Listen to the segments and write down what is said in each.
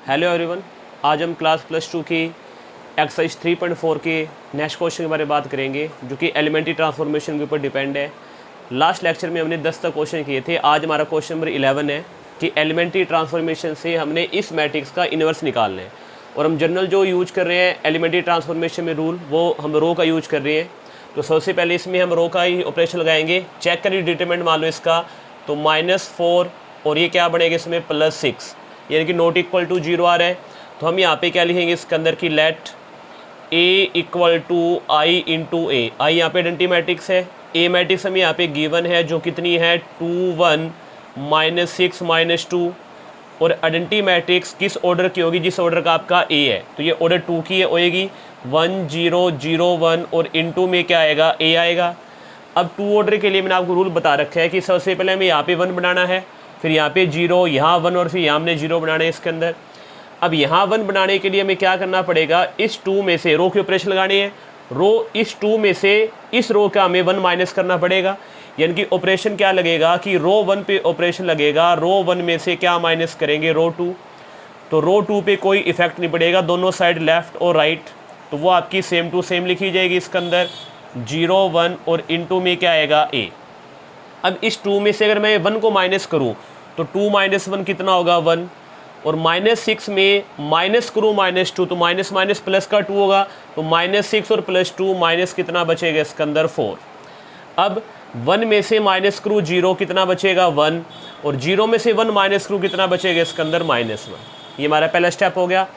Hello everyone, आज हम class +2 की एक्सरसाइज 3.4 के नेक्स्ट क्वेश्चन के बारे में बात करेंगे जो कि एलिमेंट्री ट्रांसफॉर्मेशन के ऊपर डिपेंड है। लास्ट लेक्चर में हमने 10 तक क्वेश्चन किए थे। आज हमारा क्वेश्चन नंबर 11 है कि एलिमेंट्री ट्रांसफॉर्मेशन से हमने इस मैट्रिक्स का इन्वर्स निकालना है और हम जनरल जो यूज कर रहे हैं एलिमेंट्री ट्रांसफॉर्मेशन में रूल, वो हम रो का यूज कर रहे हैं। तो सबसे पहले इसमें हम रो का ही ऑपरेशन लगाएंगे। चेक करिए डिटरमिनेंट मान लो इसका, तो -4 और ये क्या बनेगा इसमें +6, यानी कि नॉट इक्वल टू 0 आ रहा है। तो हम यहाँ पे क्या लिखेंगे इसके अंदर की let a equal to I into A. I यहाँ पे आइडेंटिटी मैट्रिक्स है, ए मैट्रिक्स हमें यहाँ पे गिवन है जो कितनी है 2 1 -6 -2। और आइडेंटिटी मैट्रिक्स किस ऑर्डर की होगी? जिस ऑर्डर का आपका ए है। तो ये ऑर्डर 2 की होएगी 1 0 0 1 और इंटू में क्या आएगा? ए आएगा। अब 2 ऑर्डर के लिए मैंने आपको रूल बता रखा है कि सबसे पहले हमें यहाँ पे 1 बनाना है, फिर यहाँ पे 0, यहाँ 1 और फिर यहाँ हमने 0 बनाना है इसके अंदर। अब यहाँ 1 बनाने के लिए हमें क्या करना पड़ेगा? इस 2 में से रो के ऑपरेशन लगाने हैं। रो इस 2 में से इस रो का हमें 1 माइनस करना पड़ेगा, यानी कि ऑपरेशन क्या लगेगा कि रो 1 पे ऑपरेशन लगेगा। रो 1 में से क्या माइनस करेंगे? रो 2। तो रो 2 पे कोई इफेक्ट नहीं पड़ेगा, दोनों साइड लेफ्ट और राइट, तो वो आपकी सेम टू सेम लिखी जाएगी इसके अंदर 0 1 और इंटू में क्या आएगा? ए। अब इस 2 में से अगर मैं 1 को माइनस करूँ तो 2 - 1 कितना होगा? 1। और -6 में माइनस करूँ -2 तो माइनस माइनस प्लस का 2 होगा, तो -6 और +2 माइनस कितना बचेगा इसके अंदर? 4। अब 1 में से माइनस करूँ 0 कितना बचेगा? 1। और 0 में से 1 माइनस करूँ कितना बचेगा इसके अंदर? -1। ये हमारा पहला स्टेप हो गया।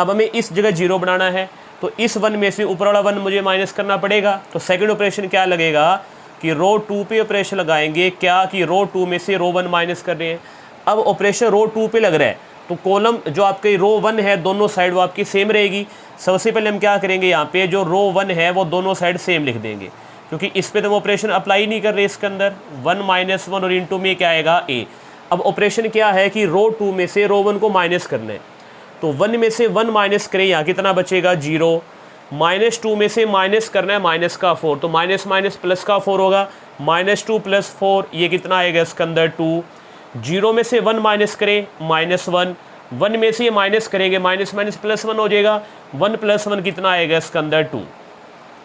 अब हमें इस जगह 0 बनाना है, तो इस 1 में से ऊपर वाला 1 मुझे माइनस करना पड़ेगा। तो सेकंड ऑपरेशन क्या लगेगा कि रो 2 पे ऑपरेशन लगाएंगे, क्या कि रो 2 में से रो 1 माइनस कर रहे हैं। अब ऑपरेशन रो 2 पे लग रहा है, तो कॉलम जो आपके रो 1 है दोनों साइड वो आपकी सेम रहेगी। सबसे पहले हम क्या करेंगे, यहाँ पे जो रो 1 है वो दोनों साइड सेम लिख देंगे, क्योंकि इस पे तो हम ऑपरेशन अप्लाई नहीं कर रहे इसके अंदर। 1 - 1 और इंटू में क्या आएगा? ए। अब ऑपरेशन क्या है कि रो 2 में से रो 1 को माइनस करना है, तो 1 में से 1 माइनस करें, यहाँ कितना बचेगा? 0। -2 में से माइनस करना है माइनस का 4, तो माइनस माइनस प्लस का 4 होगा, -2 + 4 ये कितना आएगा इसके अंदर? 2। 0 में से 1 माइनस करें -1, 1 में से ये माइनस करेंगे माइनस माइनस +1 हो जाएगा, 1 + 1 कितना आएगा इसके अंदर? 2।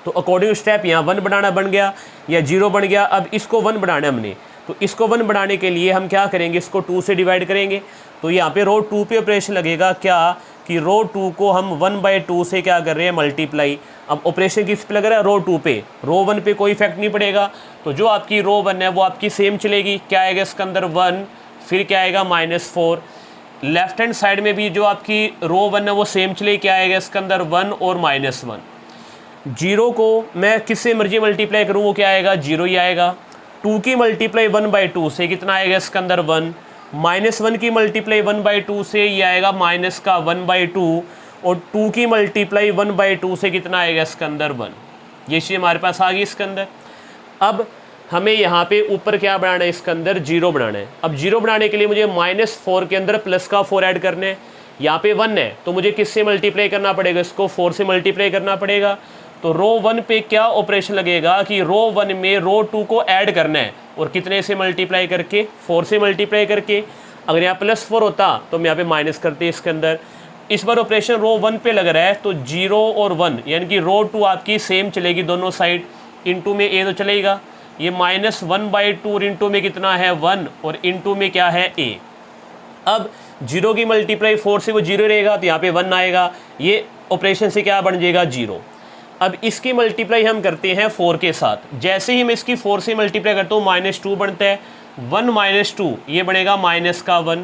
तो अकॉर्डिंग स्टेप यहाँ 1 बनाना बन गया या 0 बन गया। अब इसको 1 बनाना है हमने, तो इसको 1 बनाने के लिए हम क्या करेंगे? इसको 2 से डिवाइड करेंगे। तो यहाँ पे रो 2 पे ऑपरेशन लगेगा, क्या कि रो 2 को हम 1/2 से क्या कर रहे हैं? मल्टीप्लाई। अब ऑपरेशन किस पे लग रहा है? रो 2 पे। रो 1 पे कोई इफेक्ट नहीं पड़ेगा, तो जो आपकी रो 1 है वो आपकी सेम चलेगी। क्या आएगा इसके अंदर? 1, फिर क्या आएगा? -4। लेफ्ट हैंड साइड में भी जो आपकी रो 1 है वो सेम चलेगी। क्या आएगा इसके अंदर? 1 और -1। 0 को मैं किससे मर्जी मल्टीप्लाई करूँ वो क्या आएगा? 0 ही आएगा। 2 की मल्टीप्लाई 1/2 से कितना आएगा इसके अंदर? 1। -1 की मल्टीप्लाई 1/2 से ये आएगा माइनस का 1/2, और 2 की मल्टीप्लाई 1/2 से कितना आएगा इसके अंदर? 1। ये चीज़ हमारे पास आ गई इसके अंदर। अब हमें यहाँ पे ऊपर क्या बनाना है? इसके अंदर 0 बनाना है। अब 0 बनाने के लिए मुझे -4 के अंदर प्लस का 4 ऐड करना है। यहाँ पे 1 है तो मुझे किससे मल्टीप्लाई करना पड़ेगा? इसको 4 से मल्टीप्लाई करना पड़ेगा। तो रो 1 पे क्या ऑपरेशन लगेगा कि रो 1 में रो 2 को ऐड करना है, और कितने से मल्टीप्लाई करके? 4 से मल्टीप्लाई करके। अगर यहाँ +4 होता तो हम यहाँ पे माइनस करते इसके अंदर। इस बार ऑपरेशन रो 1 पे लग रहा है, तो 0 और 1 यानी कि रो 2 आपकी सेम चलेगी दोनों साइड। इंटू में ए तो चलेगा, ये -1/2 और इंटू में कितना है? 1 और इंटू में क्या है? ए। अब 0 की मल्टीप्लाई 4 से वो 0 रहेगा, तो यहाँ पे 1 आएगा। ये ऑपरेशन से क्या बन जाएगा? 0। अब इसकी मल्टीप्लाई हम करते हैं 4 के साथ। जैसे ही मैं इसकी 4 से मल्टीप्लाई करता हूँ -2 बनता है, 1 - 2 ये बनेगा माइनस का 1,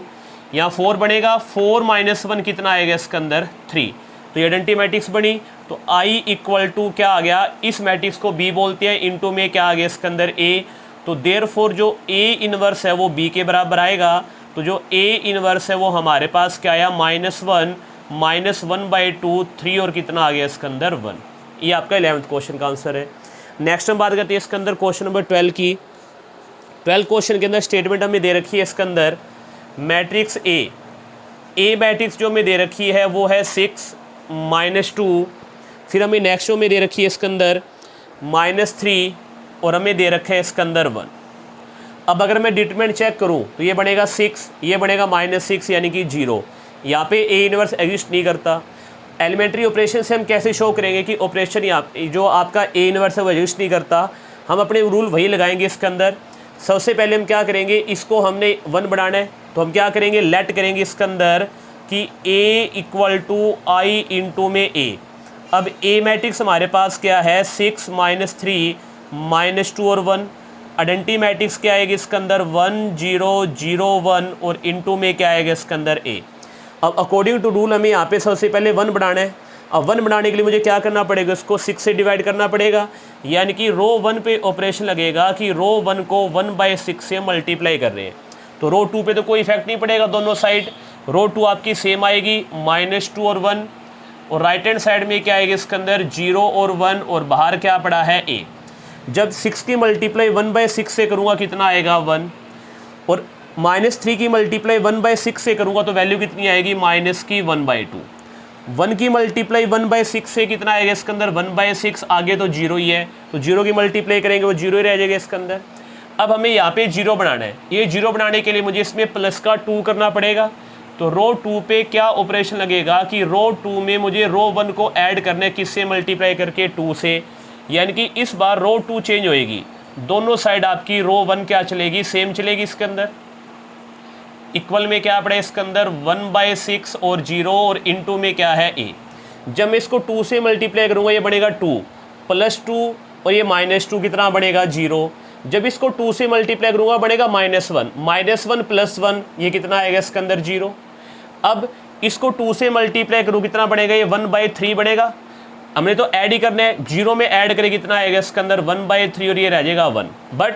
यहाँ 4 बनेगा, 4 - 1 कितना आएगा इसके अंदर? 3। तो ये आइडेंटिटी मैट्रिक्स बनी। तो आई इक्वल टू क्या आ गया? इस मैट्रिक्स को बी बोलते हैं, इंटू में क्या आ गया इसके अंदर? ए। तो देयरफॉर जो ए इनवर्स है वो बी के बराबर आएगा। तो जो ए इनवर्स है वो हमारे पास क्या आया? -1 -1/2 3 और कितना आ गया इसके अंदर? 1। ये आपका 11th क्वेश्चन का आंसर है। नेक्स्ट हम बात करते हैं इसके अंदर क्वेश्चन नंबर 12 की। 12 क्वेश्चन के अंदर स्टेटमेंट हमें दे रखी है इसके अंदर मैट्रिक्स ए मैट्रिक्स जो हमें दे रखी है वो है 6 -2। फिर हमें नेक्स्ट जो में दे रखी है इसके अंदर -3 और हमें दे रखा है इसके अंदर 1। अब अगर मैं डिटरमिनेंट चेक करूं तो ये बनेगा 6, ये बनेगा -6 यानी कि 0, यहाँ पे ए इनवर्स एग्जिस्ट नहीं करता। एलिमेंट्री ऑपरेशन से हम कैसे शो करेंगे कि ऑपरेशन जो आपका ए इनवर्स है वो एग्जिस्ट नहीं करता। हम अपने रूल वही लगाएंगे इसके अंदर। सबसे पहले हम क्या करेंगे, इसको हमने 1 बनाना है तो हम क्या करेंगे, लेट करेंगे इसके अंदर कि a equal to I into में a। अब a मैट्रिक्स हमारे पास क्या है, 6 - 3 - 2 और 1। आइडेंटिटी मैट्रिक्स क्या आएगी इसके अंदर, 1 0 0 1 और इंटू में क्या आएगा इसके अंदर a। अब अकॉर्डिंग टू रूल हमें यहाँ पे सबसे पहले 1 बनाना है। अब 1 बनाने के लिए मुझे क्या करना पड़ेगा, इसको 6 से डिवाइड करना पड़ेगा, यानी कि रो 1 पे ऑपरेशन लगेगा कि रो 1 को 1/6 से मल्टीप्लाई कर रहे हैं। तो रो 2 पे तो कोई इफेक्ट नहीं पड़ेगा, दोनों साइड रो 2 आपकी सेम आएगी, -2 और 1। और राइट हैंड साइड में क्या आएगा इसके अंदर, 0 और 1 और बाहर क्या पड़ा है a। जब 6 की मल्टीप्लाई 1/6 से करूँगा कितना आएगा, 1। और -3 की मल्टीप्लाई 1/6 से करूँगा तो वैल्यू कितनी आएगी, -1/2। 1 की मल्टीप्लाई 1/6 से कितना आएगा इसके अंदर, 1/6। आगे तो 0 ही है तो 0 की मल्टीप्लाई करेंगे वो 0 ही रह जाएगा इसके अंदर। अब हमें यहाँ पे 0 बनाना है। ये 0 बनाने के लिए मुझे इसमें प्लस का 2 करना पड़ेगा। तो रो 2 पे क्या ऑपरेशन लगेगा कि रो 2 में मुझे रो 1 को ऐड करना है, किससे मल्टीप्लाई करके, 2 से। यानी कि इस बार रो 2 चेंज होएगी, दोनों साइड आपकी रो 1 क्या चलेगी, सेम चलेगी इसके अंदर। इक्वल में क्या पड़ा इसके अंदर, 1/6 और 0 और इंटू में क्या है a। जब मैं इसको 2 से मल्टीप्लाई करूँगा ये बनेगा 2 + 2 और ये -2 कितना बनेगा, 0। जब इसको 2 से मल्टीप्लाई करूँगा बनेगा -1 + 1 ये कितना आएगा इसके अंदर, 0। अब इसको 2 से मल्टीप्लाई करूँ कितना बनेगा, ये 1/3 बनेगा। हमने तो ऐड ही करना है, 0 में ऐड करें कितना आएगा इसके अंदर, 1/3 और ये रह जाएगा 1। बट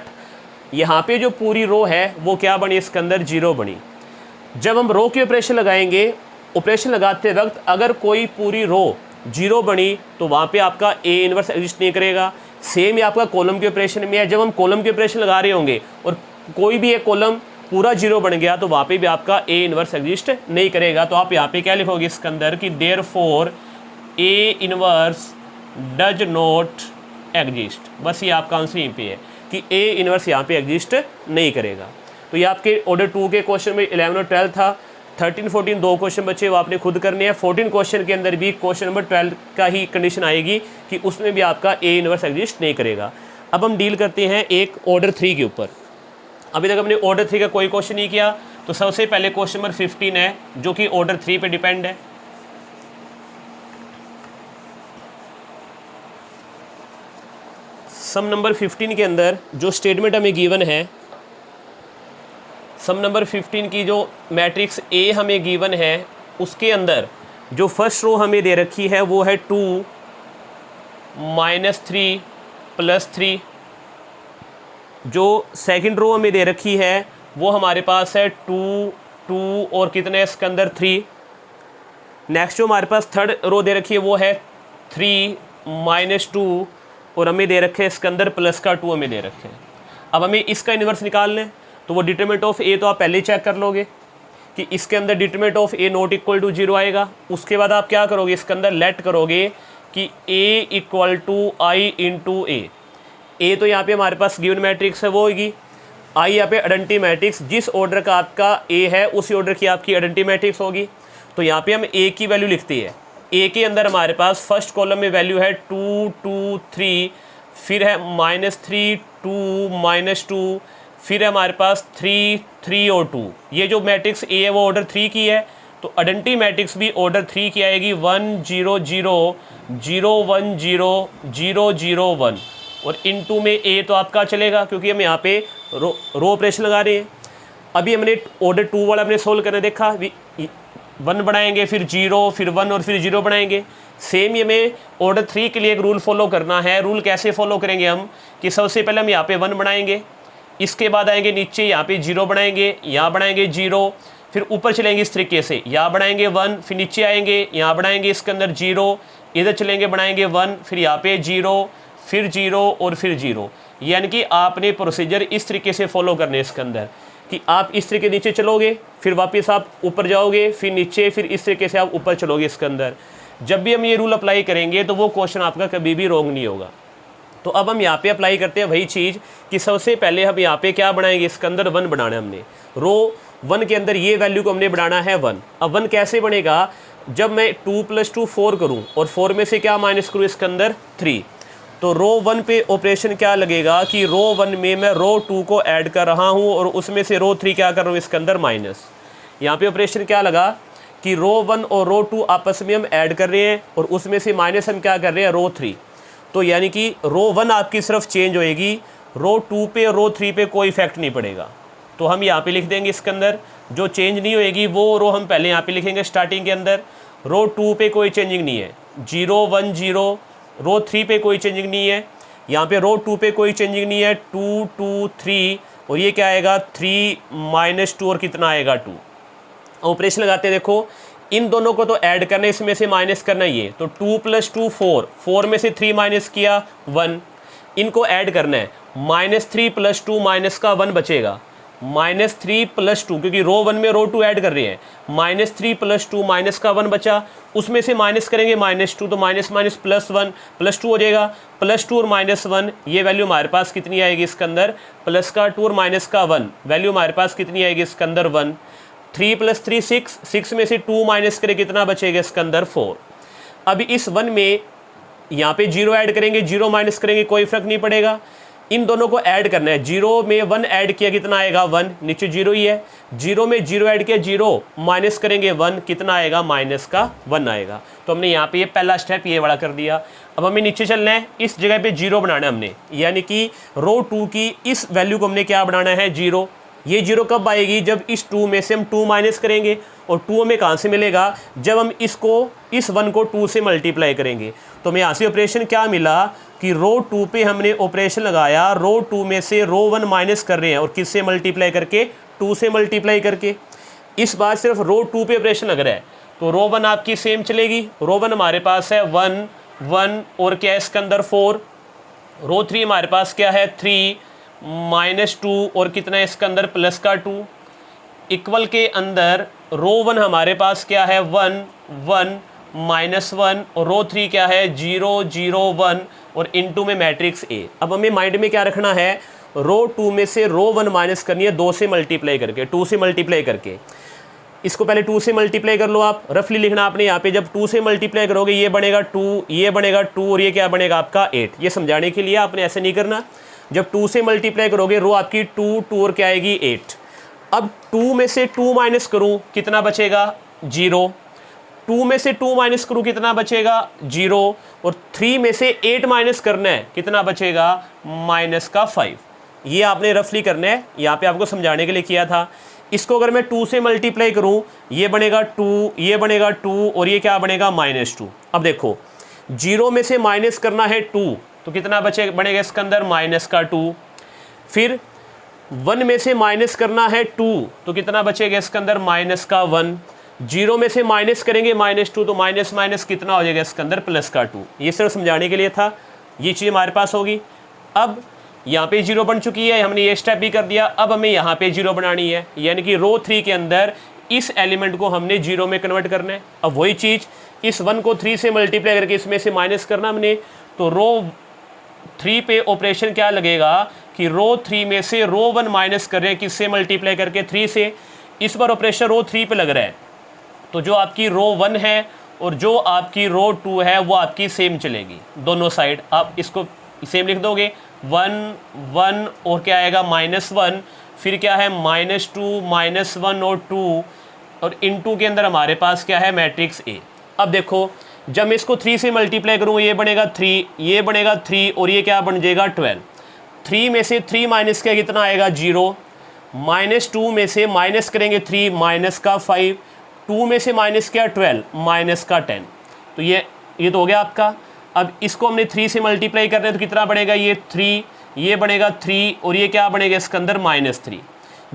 यहाँ पे जो पूरी रो है वो क्या बनी इसके अंदर, 0 बनी। जब हम रो की ऑपरेशन लगाएंगे, ऑपरेशन लगाते वक्त अगर कोई पूरी रो 0 बनी तो वहाँ पे आपका ए इनवर्स एग्जिस्ट नहीं करेगा। सेम ही आपका कॉलम के ऑपरेशन में है, जब हम कॉलम के ऑपरेशन लगा रहे होंगे और कोई भी एक कॉलम पूरा 0 बन गया तो वहाँ पे भी आपका ए इनवर्स एग्जिस्ट नहीं करेगा। तो आप यहाँ पे क्या लिखोगे इसके अंदर कि therefore A inverse does not exist. बस ये आपका आंसर यहीं पे है कि ए इनवर्स यहाँ पे एग्जिस्ट नहीं करेगा। तो ये आपके ऑर्डर 2 के क्वेश्चन में 11 और 12 था। 13 14 2 क्वेश्चन बचे वो आपने खुद करने हैं। 14 क्वेश्चन के अंदर भी क्वेश्चन नंबर 12 का ही कंडीशन आएगी कि उसमें भी आपका ए इनवर्स एग्जिस्ट नहीं करेगा। अब हम डील करते हैं एक ऑर्डर 3 के ऊपर। अभी तक हमने ऑर्डर 3 का कोई क्वेश्चन नहीं किया, तो सबसे पहले क्वेश्चन नंबर 15 है जो कि ऑर्डर 3 पे डिपेंड है। सम नंबर 15 के अंदर जो स्टेटमेंट हमें गिवन है, सम नंबर 15 की जो मैट्रिक्स ए हमें गिवन है उसके अंदर जो फर्स्ट रो हमें दे रखी है वो है 2 -3 + 3। जो सेकंड रो हमें दे रखी है वो हमारे पास है 2 2 और कितने इसके अंदर 3। नेक्स्ट जो हमारे पास थर्ड रो दे रखी है वो है 3 -2 और हमें दे रखे हैं इसके अंदर प्लस का 2 हमें दे रखे हैं। अब हमें इसका इन्वर्स निकालना है तो वो डिटरमिनेंट ऑफ ए तो आप पहले ही चेक कर लोगे कि इसके अंदर determinant of A not equal to 0 आएगा। उसके बाद आप क्या करोगे, इसके अंदर लेट करोगे कि ए इक्वल टू आई इंटू ए तो यहाँ पे हमारे पास गिवन मैट्रिक्स है वो होगी, आई यहाँ पे आइडेंटिटी मैट्रिक्स, जिस ऑर्डर का आपका ए है उसी ऑर्डर की आपकी आइडेंटिटी मैट्रिक्स होगी। तो यहाँ पे हम ए की वैल्यू लिखते हैं। ए के अंदर हमारे पास फर्स्ट कॉलम में वैल्यू है 2 2 3, फिर है -3 2 -2, फिर है हमारे पास 3 3 और 2। ये जो मैट्रिक्स ए है वो ऑर्डर 3 की है, तो आइडेंटिटी मैट्रिक्स भी ऑर्डर 3 की आएगी, 1 0 0 0 1 0 0 0 1 और इनटू में ए तो आपका चलेगा क्योंकि हम यहाँ पे रो ऑपरेशन लगा रहे हैं। अभी हमने ऑर्डर 2 वाला हमने सोल्व करने देखा, 1 बनाएंगे फिर 0 फिर 1 और फिर 0 बनाएंगे। सेम ही हमें ऑर्डर 3 के लिए एक रूल फॉलो करना है। रूल कैसे फॉलो करेंगे हम कि सबसे पहले हम यहाँ पे 1 बनाएंगे, इसके बाद आएंगे नीचे यहाँ पे 0 बनाएंगे, यहाँ बनाएंगे 0, फिर ऊपर चलेंगे इस तरीके से, यहाँ बनाएंगे 1, फिर नीचे आएंगे यहाँ बनाएंगे इसके अंदर 0, इधर चलेंगे बनाएंगे 1, फिर यहाँ पे 0 फिर 0 और फिर 0। यानी कि आपने प्रोसीजर इस तरीके से फॉलो करने हैं इसके अंदर कि आप इस तरीके नीचे चलोगे, फिर वापस आप ऊपर जाओगे, फिर नीचे, फिर इस तरीके से आप ऊपर चलोगे इसके अंदर। जब भी हम ये रूल अप्लाई करेंगे तो वो क्वेश्चन आपका कभी भी रॉन्ग नहीं होगा। तो अब हम यहाँ पे अप्लाई करते हैं वही चीज़ कि सबसे पहले हम यहाँ पे क्या बनाएंगे, इसके अंदर 1 बनाना है हमने। रो 1 के अंदर ये वैल्यू को हमने बढ़ाना है 1। अब 1 कैसे बनेगा, जब मैं 2 + 2 4 करूँ और 4 में से क्या माइनस करूँ इसके अंदर 3, तो रो 1 पे ऑपरेशन क्या लगेगा कि रो 1 में मैं रो 2 को ऐड कर रहा हूँ और उसमें से रो 3 क्या कर रहा हूँ इसके अंदर माइनस। यहाँ पे ऑपरेशन क्या लगा कि रो 1 और रो 2 आपस में हम ऐड कर रहे हैं और उसमें से माइनस हम क्या कर रहे हैं रो 3। तो यानी कि रो 1 आपकी सिर्फ चेंज होएगी, रो 2 पे और रो 3 पे कोई इफेक्ट नहीं पड़ेगा। तो हम यहाँ पे लिख देंगे इसके अंदर जो चेंज नहीं होएगी वो रो हम पहले यहाँ पे लिखेंगे स्टार्टिंग के अंदर। रो 2 पे कोई चेंजिंग नहीं है, 0 1 0। रो 3 पे कोई चेंजिंग नहीं है, यहाँ पे रो 2 पे कोई चेंजिंग नहीं है, 2 2 3 और ये क्या आएगा 3 -2 और कितना आएगा 2। ऑपरेशन लगाते हैं, देखो इन दोनों को तो ऐड करना है, इसमें से माइनस करना है ये, तो 2 + 2 4, 4 में से 3 माइनस किया 1, इनको ऐड करना है, -3 + 2 माइनस का 1 बचेगा, -3 + 2 क्योंकि रो 1 में रो 2 ऐड कर रहे हैं, -3 + 2 माइनस का 1 बचा, उसमें से माइनस करेंगे -2 तो माइनस माइनस +1 +2 हो जाएगा, +2 और -1 ये वैल्यू हमारे पास कितनी आएगी इसके अंदर प्लस का 2 और माइनस का 1 वैल्यू हमारे पास कितनी आएगी इसके अंदर 1। 3 + 3 6, 6 में से 2 माइनस करें कितना बचेगा इसके अंदर 4। अब इस 1 में यहाँ पे 0 ऐड करेंगे, 0 माइनस करेंगे कोई फर्क नहीं पड़ेगा, इन दोनों को ऐड करना है। 0 में 1 ऐड किया कितना आएगा 1, नीचे 0 ही है, 0 में 0 ऐड किया 0 माइनस करेंगे 1 कितना आएगा -1 आएगा। तो हमने यहाँ पे ये पहला स्टेप ये वाला कर दिया। अब हमें नीचे चलना है, इस जगह पे 0 बनाना है हमने, यानी कि रो 2 की इस वैल्यू को हमने क्या बनाना है 0। ये 0 कब आएगी, जब इस 2 में से हम 2 माइनस करेंगे, और 2 हमें कहाँ से मिलेगा, जब हम इस 1 को 2 से मल्टीप्लाई करेंगे। तो हमें यहाँ से ऑपरेशन क्या मिला कि रो 2 पे हमने ऑपरेशन लगाया, रो 2 में से रो 1 माइनस कर रहे हैं और किससे मल्टीप्लाई करके 2 से मल्टीप्लाई करके। इस बार सिर्फ रो 2 पे ऑपरेशन लग रहा है, तो रो 1 आपकी सेम चलेगी। रो 1 हमारे पास है 1 1 और क्या है इसके अंदर 4। रो 3 हमारे पास क्या है 3 -2 और कितना है इसके अंदर प्लस का 2। इक्वल के अंदर रो 1 हमारे पास क्या है 1 1 -1 और रो 3 क्या है 0 0 1 और इनटू में मैट्रिक्स ए। अब हमें माइंड में क्या रखना है, रो 2 में से रो 1 माइनस करनी है 2 से मल्टीप्लाई करके, 2 से मल्टीप्लाई करके। इसको पहले 2 से मल्टीप्लाई कर लो आप, रफली लिखना आपने यहाँ पे, जब 2 से मल्टीप्लाई करोगे ये बनेगा 2, ये बनेगा 2 और ये क्या बनेगा आपका 8। ये समझाने के लिए आपने ऐसे नहीं करना, जब 2 से मल्टीप्लाई करोगे रो आपकी 2 2 और क्या आएगी 8। अब 2 में से 2 माइनस करूँ कितना बचेगा 0, 2 में से 2 माइनस करूँ कितना बचेगा 0 और 3 में से 8 माइनस करना है कितना बचेगा -5। ये आपने रफली करना है, यहाँ पे आपको समझाने के लिए किया था। इसको अगर मैं 2 से मल्टीप्लाई करूँ ये बनेगा 2, ये बनेगा 2 और ये क्या बनेगा -2। अब देखो 0 में से माइनस करना है 2 तो कितना बनेगा इसके अंदर -2। फिर 1 में से माइनस करना है 2 तो कितना बचेगा इसके अंदर -1। 0 में से माइनस करेंगे -2 तो माइनस माइनस कितना हो जाएगा इसके अंदर +2। ये सिर्फ समझाने के लिए था, ये चीज़ हमारे पास होगी। अब यहाँ पे 0 बन चुकी है, हमने ये स्टेप भी कर दिया। अब हमें यहाँ पे 0 बनानी है, यानी कि रो 3 के अंदर इस एलिमेंट को हमने 0 में कन्वर्ट करना है। अब वही चीज़ इस 1 को 3 से मल्टीप्लाई करके इसमें से माइनस करना हमने, तो रो 3 पे ऑपरेशन क्या लगेगा कि रो 3 में से रो 1 माइनस कर रहे हैं किससे मल्टीप्लाई करके 3 से। इस बार ऑपरेशन रो 3 पे लग रहा है, तो जो आपकी रो 1 है और जो आपकी रो 2 है वो आपकी सेम चलेगी, दोनों साइड आप इसको सेम लिख दोगे। 1 1 और क्या आएगा -1, फिर क्या है -2 -1 और 2 और इनटू के अंदर हमारे पास क्या है मैट्रिक्स ए। अब देखो जब मैं इसको 3 से मल्टीप्लाई करूँगा ये बनेगा 3, ये बनेगा 3 और ये क्या बन जाएगा 12। 3 में से 3 माइनस क्या कितना आएगा 0, -2 में से माइनस करेंगे 3 -5, 2 में से माइनस क्या 12 -10। तो ये तो हो गया आपका। अब इसको हमने 3 से मल्टीप्लाई करना है तो कितना बनेगा ये 3, ये बनेगा 3 और ये क्या बनेगा इसके अंदर -3।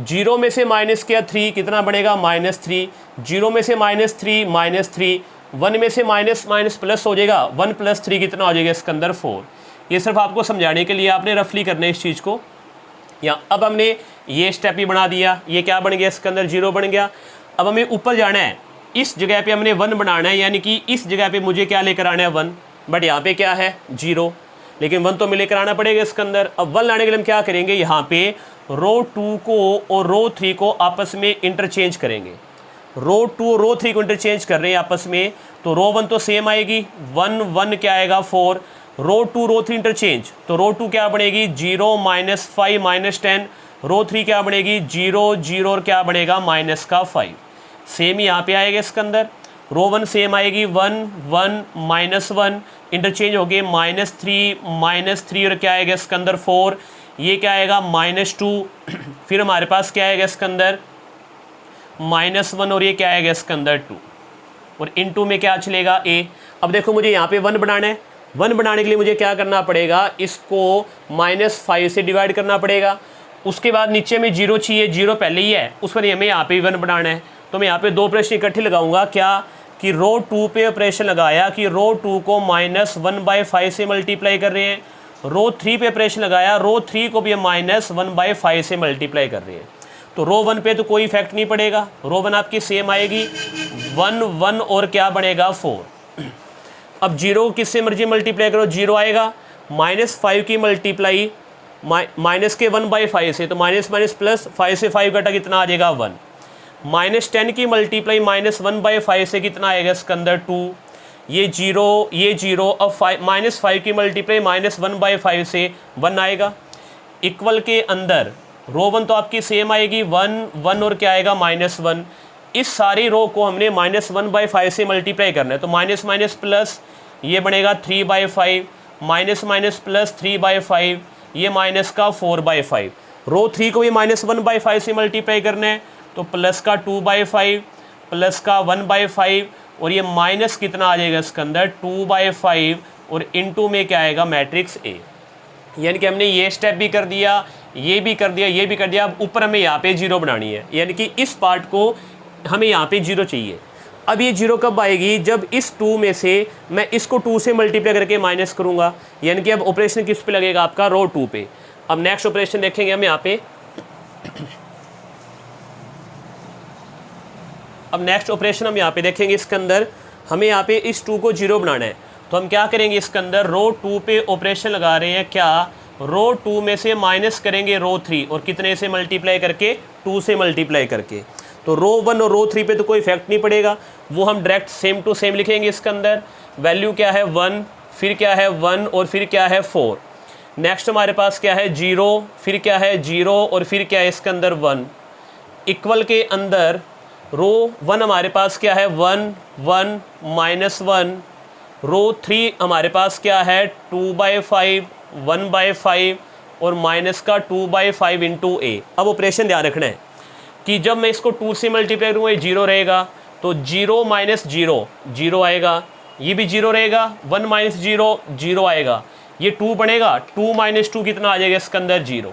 0 में से माइनस किया 3 कितना बनेगा -3, 0 में से -3 -3, 1 में से माइनस माइनस प्लस हो जाएगा, 1 + 3 कितना हो जाएगा इसके अंदर 4। ये सिर्फ आपको समझाने के लिए आपने रफली करना है इस चीज़ को। या अब हमने ये स्टेप भी बना दिया, ये क्या बन गया इसके अंदर 0 बन गया। अब हमें ऊपर जाना है, इस जगह पे हमने 1 बनाना है, यानी कि इस जगह पे मुझे क्या लेकर आना है 1, बट यहाँ पे क्या है 0, लेकिन 1 तो हमें लेकर आना पड़ेगा इसके अंदर। अब 1 लाने के लिए हम क्या करेंगे, यहाँ पे रो 2 को और रो 3 को आपस में इंटरचेंज करेंगे। रो 2 और रो 3 को इंटरचेंज कर रहे हैं आपस में, तो रो 1 तो सेम आएगी, 1 1 क्या आएगा 4, रो 2 रो 3 इंटरचेंज, तो रो 2 क्या बनेगी 0 -5 -10, रो 3 क्या बनेगी 0 0 और क्या बनेगा -5, सेम यहाँ पे आएगा इसके अंदर। रो 1 सेम आएगी 1 1 -1 इंटरचेंज हो गए -3 और क्या आएगा इसके अंदर 4, ये क्या आएगा -2, फिर हमारे पास क्या आएगा इसके अंदर -1 और ये क्या आएगा इसके अंदर 2, और इन 2 में क्या चलेगा a। अब देखो मुझे यहाँ पे 1 बनाना है, 1 बनाने के लिए मुझे क्या करना पड़ेगा, इसको -5 से डिवाइड करना पड़ेगा। उसके बाद नीचे में 0 चाहिए, 0 पहले ही है, उस पर हमें यहाँ पे 1 बनाना है, तो मैं यहाँ पे 2 ऑपरेशन इकट्ठे लगाऊंगा। क्या कि रो 2 पे ऑपरेशन लगाया कि रो 2 को -1/5 से मल्टीप्लाई कर रहे हैं, रो 3 पे ऑपरेशन लगाया, रो 3 को भी -1/5 से मल्टीप्लाई कर रहे हैं। तो रो 1 पे तो कोई इफेक्ट नहीं पड़ेगा, रो 1 आपकी सेम आएगी 1 1 और क्या बनेगा 4। अब 0 किससे मर्जी मल्टीप्लाई करो, 0 आएगा, -5 की मल्टीप्लाई माइनस के 1/5 से, तो माइनस माइनस प्लस 5 से 5 घटा कितना आ जाएगा 1, -10 की मल्टीप्लाई -1/5 से कितना आएगा इसके अंदर 2, ये 0 अब -5 की मल्टीप्लाई -1/5 से 1 आएगा, इक्वल के अंदर रो 1 तो आपकी सेम आएगी 1 1 और क्या आएगा -1। इस सारी रो को हमने -1/5 से मल्टीप्लाई करना है, तो माइनस माइनस प्लस ये बनेगा 3/5, माइनस माइनस प्लस 3/5, ये माइनस का 4/5। रो 3 को भी -1/5 से मल्टीप्लाई करना है, तो प्लस का 2/5 प्लस का 1/5 और ये माइनस कितना आ जाएगा इसके अंदर 2/5 और इनटू में क्या आएगा मैट्रिक्स ए। यानी कि हमने ये स्टेप भी कर दिया, ये भी कर दिया, ये भी कर दिया। अब ऊपर हमें यहाँ पे 0 बनानी है, यानी कि इस पार्ट को हमें यहाँ पे 0 चाहिए। अब ये 0 कब आएगी, जब इस 2 में से मैं इसको 2 से मल्टीप्लाई करके माइनस करूँगा, यानी कि अब ऑपरेशन किस पे लगेगा आपका रो 2 पे। अब नेक्स्ट ऑपरेशन देखेंगे हम यहाँ पे, अब नेक्स्ट ऑपरेशन हम यहाँ पे देखेंगे, इसके अंदर हमें यहाँ पे इस 2 को 0 बनाना है, तो हम क्या करेंगे इसके अंदर रो 2 पे ऑपरेशन लगा रहे हैं, क्या रो 2 में से माइनस करेंगे रो 3 और कितने से मल्टीप्लाई करके 2 से मल्टीप्लाई करके, तो रो 1 और रो 3 पे तो कोई इफेक्ट नहीं पड़ेगा, वो हम डायरेक्ट सेम टू सेम लिखेंगे। इसके अंदर वैल्यू क्या है 1, फिर क्या है 1 और फिर क्या है 4। नेक्स्ट हमारे पास क्या है 0, फिर क्या है 0 और फिर क्या है इसके अंदर 1। इक्वल के अंदर रो 1 हमारे पास क्या है 1 1 -1, रो 3 हमारे पास क्या है 2/5 1/5 और माइनस का 2/5 इंटू ए। अब ऑपरेशन ध्यान रखना है कि जब मैं इसको 2 से मल्टीप्लाई करूँगा ये 0 रहेगा, तो 0 - 0 0 आएगा, ये भी 0 रहेगा, 1 - 0 0 आएगा, ये 2 बनेगा, 2 - 2 कितना आ जाएगा इसके अंदर 0,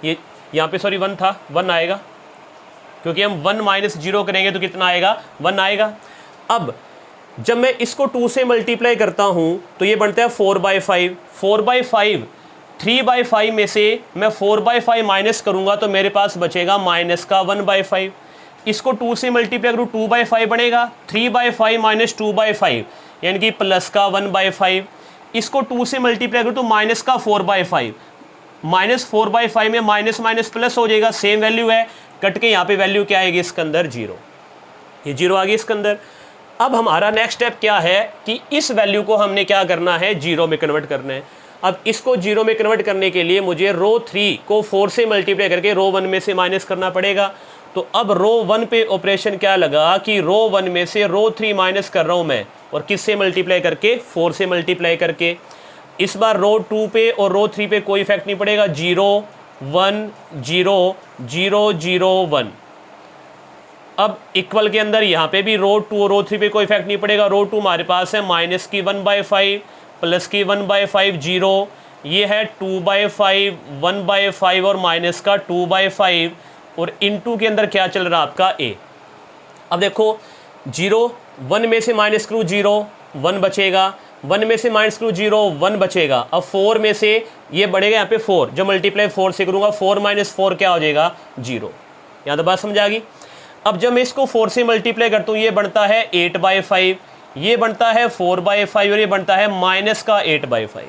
ये यहाँ पे सॉरी 1 था, 1 आएगा, क्योंकि हम 1 - 0 करेंगे तो कितना आएगा 1 आएगा। अब जब मैं इसको 2 से मल्टीप्लाई करता हूँ तो ये बनता है 4/5, 4/5 3/5 में से मैं 4/5 माइनस करूँगा तो मेरे पास बचेगा माइनस का 1/5। इसको 2 से मल्टीप्लाई करूँ 2/5 बनेगा, 3/5 माइनस 2/5 यानी कि प्लस का 1/5। इसको 2 से मल्टीप्लाई करूँ तो माइनस का 4/5, माइनस 4/5 में माइनस माइनस प्लस हो जाएगा, सेम वैल्यू है, कट के यहाँ पे वैल्यू क्या आएगी इसके अंदर 0, ये 0 आ गई इसके अंदर। अब हमारा नेक्स्ट स्टेप क्या है कि इस वैल्यू को हमने क्या करना है 0 में कन्वर्ट करना है। अब इसको 0 में कन्वर्ट करने के लिए मुझे रो 3 को 4 से मल्टीप्लाई करके रो 1 में से माइनस करना पड़ेगा। तो अब रो 1 पे ऑपरेशन क्या लगा कि रो 1 में से रो 3 माइनस कर रहा हूँ मैं, और किस से मल्टीप्लाई करके 4 से मल्टीप्लाई करके। इस बार रो 2 पे और रो 3 पे कोई इफेक्ट नहीं पड़ेगा, 0 1 0 0 0 1। अब इक्वल के अंदर यहाँ पे भी रो 2 और रो 3 पे कोई इफेक्ट नहीं पड़ेगा। रो 2 हमारे पास है माइनस की 1/5 प्लस की 1/5 0, ये है 2/5 1/5 और माइनस का 2/5 और इनटू के अंदर क्या चल रहा है आपका a। अब देखो 0 1 में से माइनस करूँ 0 1 बचेगा, 1 में से माइनस करूँ 0 1 बचेगा। अब 4 में से ये बढ़ेगा यहाँ पे 4, जब मल्टीप्लाई 4 से करूँगा 4 - 4 क्या हो जाएगा 0। यहाँ तो बात समझ आ गई। अब जब मैं इसको 4 से मल्टीप्लाई करता हूँ ये बनता है 8/5, ये बनता है 4/5 और ये बनता है माइनस का 8/5।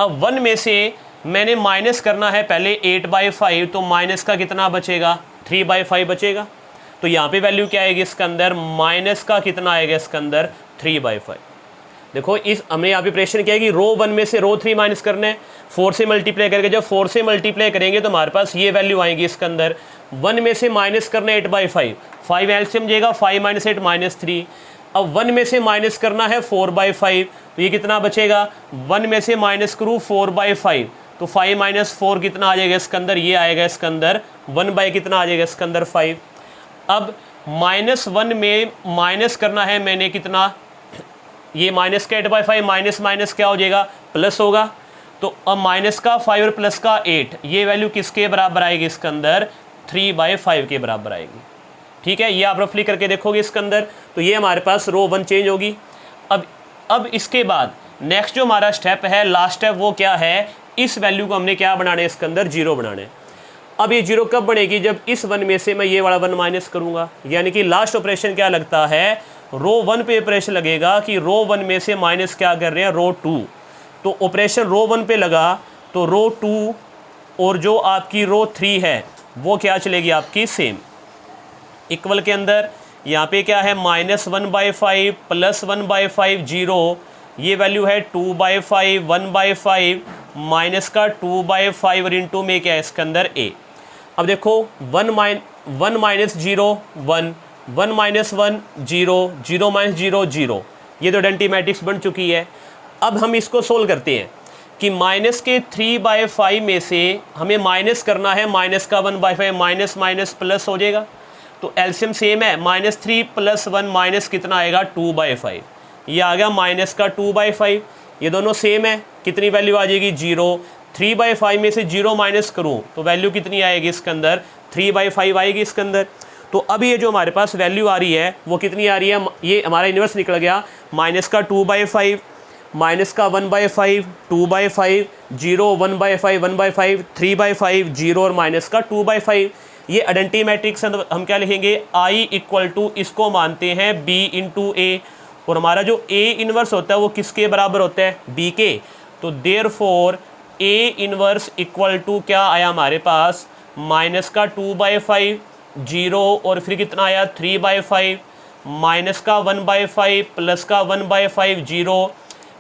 अब 1 में से मैंने माइनस करना है पहले 8/5, तो माइनस का कितना बचेगा, 3/5 बचेगा। तो यहाँ पे वैल्यू क्या आएगी इसके अंदर, माइनस का कितना आएगा इसके अंदर, 3/5। देखो इस हमने यहाँ पे ऑपरेशन किया है कि रो 1 में से रो 3 माइनस करना है, 4 से मल्टीप्लाई करके। जब 4 से मल्टीप्लाई करेंगे तो हमारे पास ये वैल्यू आएगी इसके अंदर। 1 में से माइनस करना है 8/5, 5 एलसीएम जाएगा, 5 - 8 -3। अब 1 में से माइनस करना है 4/5, तो ये कितना बचेगा, 1 में से माइनस करूँ 4/5, तो 5 - 4 कितना आ जाएगा इसके अंदर, ये आएगा इसके अंदर 1/ कितना आ जाएगा इसके अंदर 5। अब -1 में माइनस करना है मैंने कितना, ये माइनस का 8/5 माइनस माइनस क्या हो जाएगा, प्लस होगा। तो अब माइनस का 5 और प्लस का 8, ये वैल्यू किसके बराबर आएगी इसके अंदर, 3/5 के बराबर आएगी। ठीक है, ये आप रफली करके देखोगे इसके अंदर। तो ये हमारे पास रो 1 चेंज होगी। अब इसके बाद नेक्स्ट जो हमारा स्टेप है, लास्ट स्टेप, वो क्या है, इस वैल्यू को हमने क्या बनाना है इसके अंदर, 0 बनाना है। अब ये 0 कब बनेगी, जब इस 1 में से मैं ये वाला 1 माइनस करूँगा। यानी कि लास्ट ऑपरेशन क्या लगता है, रो 1 पे ऑपरेशन लगेगा कि रो 1 में से माइनस क्या कर रहे हैं, रो 2। तो ऑपरेशन रो 1 पे लगा तो रो 2 और जो आपकी रो 3 है वो क्या चलेगी आपकी, सेम। इक्वल के अंदर यहाँ पे क्या है, -1/5 + 1/5 0, ये वैल्यू है 2/5 1/5 माइनस का 2/5 और इंटू में क्या है इसके अंदर a। अब देखो 1 - 0 1, 1 - 1 0, 0 - 0 0, ये तो आइडेंटिटी मैट्रिक्स बन चुकी है। अब हम इसको सोल्व करते हैं कि माइनस के 3/5 में से हमें माइनस करना है माइनस का 1/5, माइनस माइनस प्लस हो जाएगा। तो एलसीएम सेम है, -3 + 1 माइनस कितना आएगा, 2/5। ये आ गया माइनस का 2/5, ये दोनों सेम है, कितनी वैल्यू आ जाएगी, 0। 3/5 में से 0 माइनस करूँ तो वैल्यू कितनी आएगी इसके अंदर, 3/5 आएगी इसके अंदर। तो अब ये जो हमारे पास वैल्यू आ रही है वो कितनी आ रही है, ये हमारा इन्वर्स निकल गया, माइनस का 2/5 माइनस का 1/5 2/5 0 1/5 1/5 3/5 0 और माइनस का 2/5। ये आइडेंटिटी मैट्रिक्स हम क्या लिखेंगे, I = इसको मानते हैं B × A, और हमारा जो A इन्वर्स होता है वो किसके बराबर होता है, B के। तो देयरफॉर A इन्वर्स = क्या आया हमारे पास, माइनस का 2/5 0 और फिर कितना आया 3/5 माइनस का 1/5 प्लस का 1/5 0,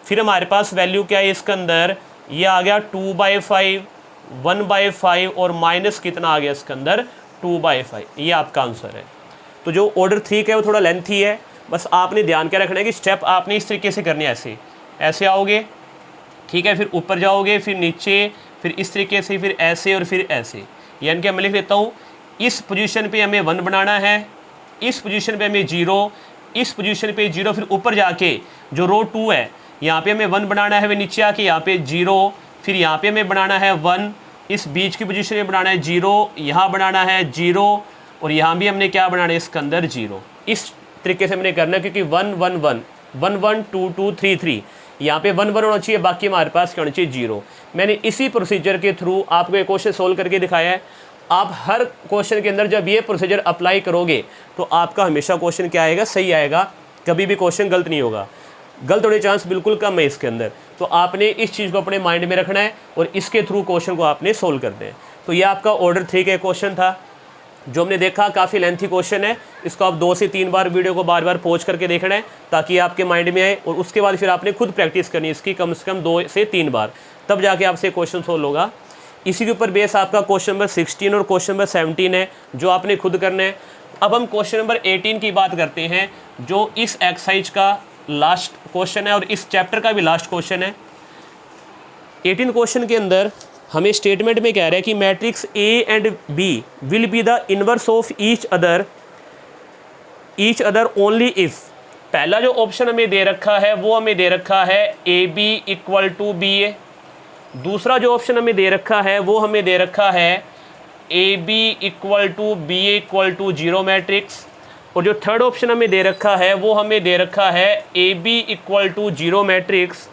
फिर हमारे पास वैल्यू क्या है इसके अंदर, ये आ गया 2/5 1/5 और माइनस कितना आ गया इसके अंदर 2/5। ये आपका आंसर है। तो जो ऑर्डर 3 का है वो थोड़ा लेंथी है, बस आपने ध्यान क्या रखना है कि स्टेप आपने इस तरीके से करने हैं, ऐसे आओगे, ठीक है, फिर ऊपर जाओगे, फिर नीचे, फिर इस तरीके से, फिर ऐसे और फिर ऐसे। यानी कि मैं लिख देता हूँ, इस पोजीशन पे हमें 1 बनाना है, इस पोजीशन पे हमें 0, इस पोजीशन पे 0, फिर ऊपर जाके जो रो 2 है यहाँ पे हमें 1 बनाना है, वे नीचे आके यहाँ पे 0, फिर यहाँ पे हमें बनाना है 1, इस बीच की पोजीशन में बनाना है 0, यहाँ बनाना है 0 और यहाँ भी हमने क्या बनाना है इसके अंदर 0। इस तरीके से हमने करना है, क्योंकि 1 1 1 1 1 2 2 3 3, यहाँ पे 1 1 होना चाहिए, बाकी हमारे पास क्या होना चाहिए 0। मैंने इसी प्रोसीजर के थ्रू आपको ये क्वेश्चन सोल्व करके दिखाया है। आप हर क्वेश्चन के अंदर जब ये प्रोसीजर अप्लाई करोगे तो आपका हमेशा क्वेश्चन क्या आएगा, सही आएगा, कभी भी क्वेश्चन गलत नहीं होगा। गलत होने चांस बिल्कुल कम है इसके अंदर। तो आपने इस चीज़ को अपने माइंड में रखना है और इसके थ्रू क्वेश्चन को आपने सोल्व करना है। तो ये आपका ऑर्डर 3 का क्वेश्चन था जो हमने देखा, काफ़ी लेंथी क्वेश्चन है। इसको आप 2 से 3 बार वीडियो को बार बार पॉज करके देखना है ताकि आपके माइंड में आए, और उसके बाद फिर आपने खुद प्रैक्टिस करनी है इसकी कम से कम 2 से 3 बार, तब जाके आपसे क्वेश्चन सोल्व होगा। इसी के ऊपर बेस आपका क्वेश्चन नंबर 16 और क्वेश्चन नंबर 17 है जो आपने खुद करना है। अब हम क्वेश्चन नंबर 18 की बात करते हैं जो इस एक्सरसाइज का लास्ट क्वेश्चन है और इस चैप्टर का भी लास्ट क्वेश्चन है। 18 क्वेश्चन के अंदर हमें स्टेटमेंट में कह रहा है कि matrix A and B will be the inverse of each other only if. पहला जो ऑप्शन हमें दे रखा है वो हमें दे रखा है AB = BA। दूसरा जो ऑप्शन हमें दे रखा है वो हमें दे रखा है AB = BA = 0 मैट्रिक्स। और जो थर्ड ऑप्शन हमें दे रखा है वो हमें दे रखा है AB = 0 मैट्रिक्स,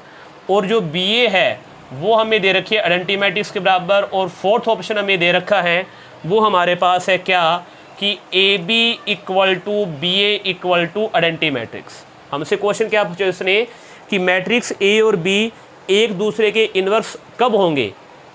और जो BA है वो हमें दे रखी है आइडेंटिटी मैट्रिक्स के बराबर। और फोर्थ ऑप्शन हमें दे रखा है वो हमारे पास है क्या कि AB = BA = आइडेंटिटी मैट्रिक्स। हमसे क्वेश्चन क्या पूछा उसने कि मैट्रिक्स A और B एक दूसरे के इन्वर्स कब होंगे,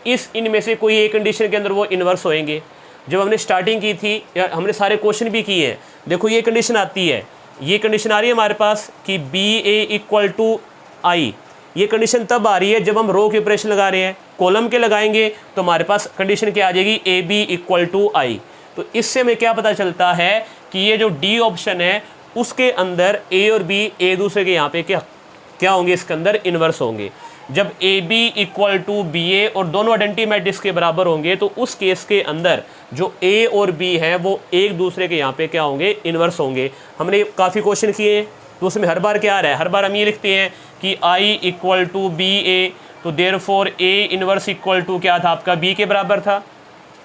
इनमें से कोई एक कंडीशन के अंदर वो इन्वर्स होएंगे। जब हमने स्टार्टिंग की थी या हमने सारे क्वेश्चन भी किए हैं, देखो ये कंडीशन आती है, ये कंडीशन आ रही है हमारे पास कि BA = I। ये कंडीशन तब आ रही है जब हम रो के ऑपरेशन लगा रहे हैं, कॉलम के लगाएंगे तो हमारे पास कंडीशन क्या आ जाएगी, AB = I। तो इससे हमें क्या पता चलता है कि ये जो डी ऑप्शन है उसके अंदर A और B एक दूसरे के यहाँ पे क्या होंगे, इसके अंदर इन्वर्स होंगे। जब AB = BA और दोनों आइडेंटिटी मैट्रिक्स के बराबर होंगे तो उस केस के अंदर जो A और B हैं वो एक दूसरे के यहाँ पे क्या होंगे, इन्वर्स होंगे। हमने काफ़ी क्वेश्चन किए हैं तो उसमें हर बार क्या आ रहा है, हर बार हम ये लिखते हैं कि I = BA, तो देयरफॉर A इन्वर्स = क्या था आपका, B के बराबर था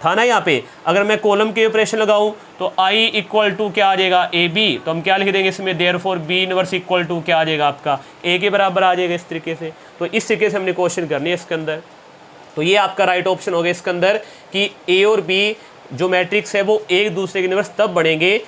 ना यहाँ पे। अगर मैं कॉलम के ऑपरेशन लगाऊं तो I = क्या आ जाएगा, AB, तो हम क्या लिख देंगे इसमें, देयरफॉर B इन्वर्स = क्या आ जाएगा आपका, A के बराबर आ जाएगा इस तरीके से। तो इस तरीके से हमने क्वेश्चन करनी है इसके अंदर। तो ये आपका राइट ऑप्शन हो गया इसके अंदर कि A और B जो मैट्रिक्स है वो एक दूसरे के इन्वर्स तब बनेंगे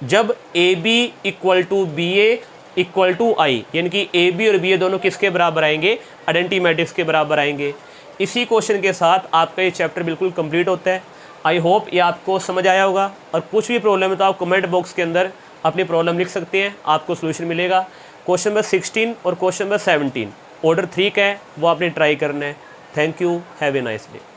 जब AB = BA = I, यानी कि AB और BA दोनों किसके बराबर आएंगे, आइडेंटिटी मैट्रिक्स के बराबर आएंगे। इसी क्वेश्चन के साथ आपका ये चैप्टर बिल्कुल कंप्लीट होता है। आई होप ये आपको समझ आया होगा, और कुछ भी प्रॉब्लम है तो आप कमेंट बॉक्स के अंदर अपनी प्रॉब्लम लिख सकते हैं, आपको सोल्यूशन मिलेगा। क्वेश्चन नंबर 16 और क्वेश्चन नंबर 17 ऑर्डर 3 का है, वो आपने ट्राई करना है। Thank you, have a nice day.